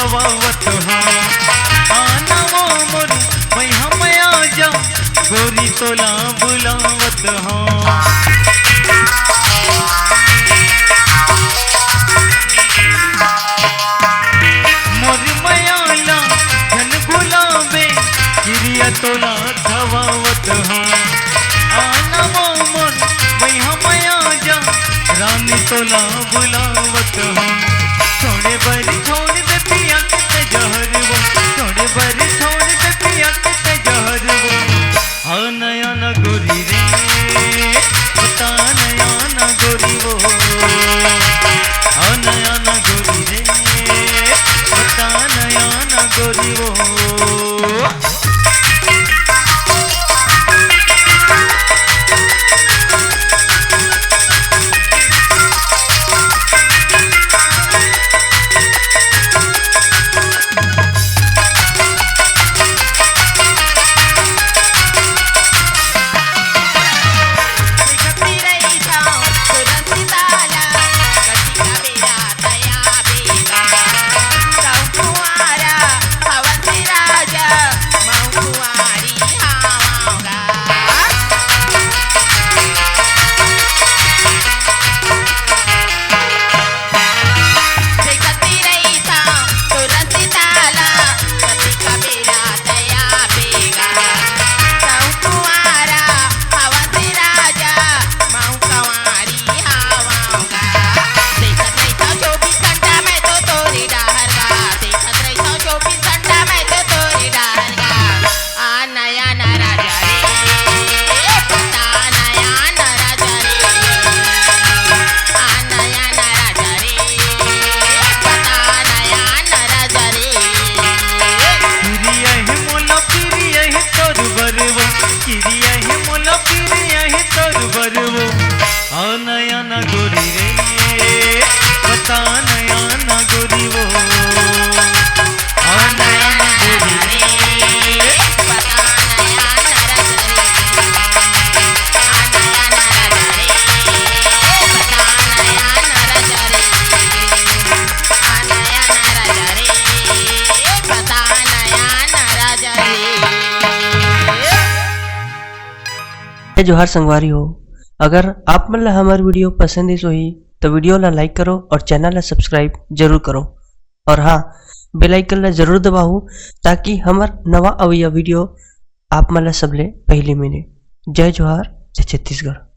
धवावत हाँ आना वो मोर मैं हम आ जा गोरी तोला बुलावत हाँ तोला धवावत हाँ आना वो मोर मैं हम आ जा रानी तोला बुलावत हाँ थोड़े बरी छोड़ दे पिया के जहर वो थोड़े बरी छोड़ दे पिया के जहर वो हाँ नया न गोरी रे बता नया न गोरी वो हाँ नया न गोरी रे बता नया न गोरी वो नया न गोरी रे बता नया न गोरी वो नया न गोरी रे बता नया जोहार संगवारी हो। अगर आप मन ला हमार वीडियो पसंद ही सोही तो वीडियो ला लाइक करो और चैनल ला सब्सक्राइब जरूर करो और हाँ बेल आइकन ला जरूर दबाओ ताकि हमार नवा अवैया वीडियो आप मन ला सबले पहले मिले। जय जोहार, जय छत्तीसगढ़।